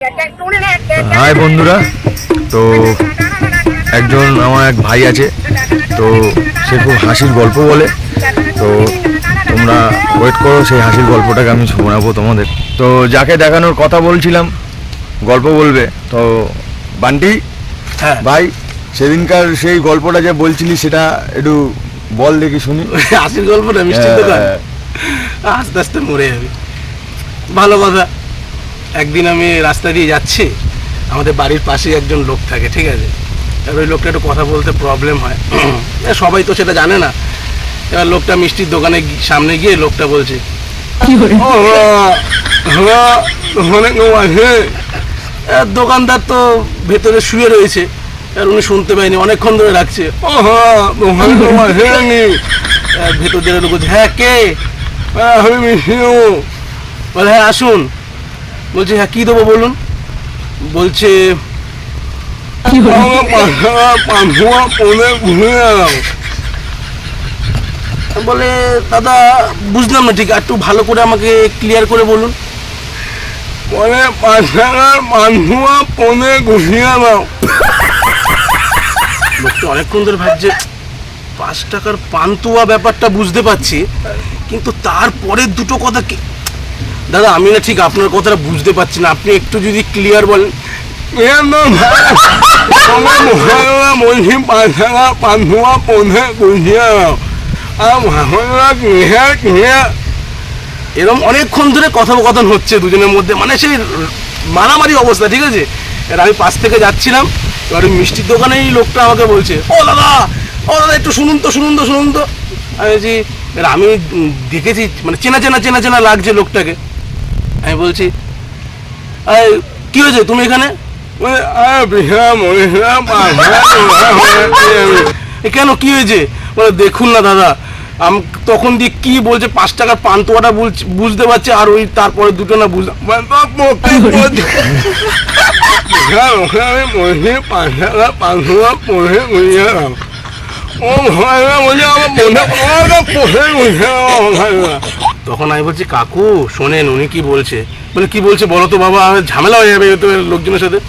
High বন্ধুরা, তো একজন আমার এক ভাই আছে, তো সে খুব হাসির গল্প বলে। তো তোমরা ওয়েট করো, সেই হাসির গল্পটাকে আমি শোনাবো তোমাদের। তো যাকে দেখানোর কথা বলছিলাম গল্প বলবে, তো বান্টি ভাই, সেদিনকার সেই গল্পটা যে বলছিলি সেটা একটু বল দেখি শুনি। হাসির গল্পটা মিষ্টির দোকান, আস্তে আস্তে মরে যাবে। ভালো কথা। একদিন আমি রাস্তা দিয়ে যাচ্ছি, আমাদের বাড়ির পাশে একজন লোক থাকে, ঠিক আছে। এবার ওই লোকটা একটু কথা বলতে প্রবলেম হয়, সবাই তো সেটা জানে না। এবার লোকটা মিষ্টির দোকানে সামনে গিয়ে লোকটা বলছে, দোকানদার তো ভেতরে শুয়ে রয়েছে, আর উনি শুনতে পাইনি, অনেকক্ষণ ধরে রাখছে। ভেতর দিয়ে লোক বলছে, হ্যাঁ কে? আমি মিষ্টি দেবো। বলে হ্যাঁ আসুন। বলছে হ্যাঁ কী দেবো বলুন। বলছে বলে দাদা বুঝলাম না ঠিক, একটু ভালো করে আমাকে ক্লিয়ার করে বলুন। বলে 5 টাকার পান্তুয়া পনে গুছিয়ে দাও। লোকটা অনেকক্ষণ ধরে ভাবছে 5 টাকার পান্তুয়া, ব্যাপারটা বুঝতে পারছি, কিন্তু তারপরে দুটো কথা কি দাদা আমি না ঠিক আপনার কথাটা বুঝতে পারছি না, আপনি একটু যদি ক্লিয়ার বলেন। বলছি 5 টাকা পান্তুয়া পনে গুছিয়ে দাও। এরকম অনেকক্ষণ ধরে কথোপকথন হচ্ছে দুজনের মধ্যে, মানে সেই মারামারি অবস্থা, ঠিক আছে। এর আমি পাশ থেকে যাচ্ছিলাম, এবার মিষ্টির দোকানেই লোকটা আমাকে বলছে, ও দাদা একটু শুনুন তো। আমি বলছি আমি দেখেছি, মানে চেনা চেনা লাগছে লোকটাকে। আমি বলছি কি হয়েছে তুমি এখানে? কেন কি হয়েছে? বলে দেখুন না দাদা, আমি তখন দিয়ে কি বলছে 5 টাকার পান্তুয়াটা বুঝতে পারছি, আর ওই তারপরে দুটো না বুঝলাম। তখন আমি বলছি কাকু শোনেন উনি কি বলছে। বলে কি বলছে বলো তো বাবা, ঝামেলা হয়ে যাবে তো লোকজনের সাথে।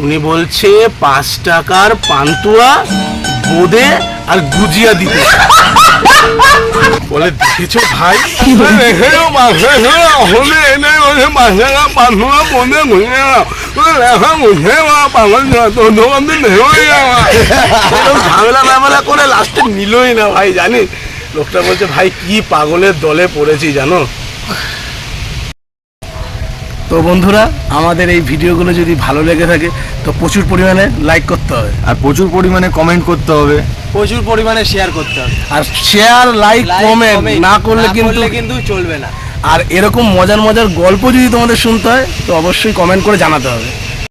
উনি বলছে 5 টাকার পান্তুয়া বোঁদে আর গুজিয়া দিতে। বলে দেখেছো ভাই, ঝামেলা করে লাস্টে নিলই না ভাই, জানিস। লোকটা বলছে ভাই কি পাগলের দলে পড়েছি জানো। তো বন্ধুরা, আমাদের এই ভিডিওগুলো যদি ভালো লেগে থাকে তো প্রচুর পরিমাণে লাইক করতে হবে, আর প্রচুর পরিমাণে কমেন্ট করতে হবে, প্রচুর পরিমাণে শেয়ার করতে হবে। আর শেয়ার লাইক কমেন্ট না করলে কিন্তু চলবে না। আর এরকম মজার গল্প যদি তোমাদের শুনতে হয় তো অবশ্যই কমেন্ট করে জানাতে হবে।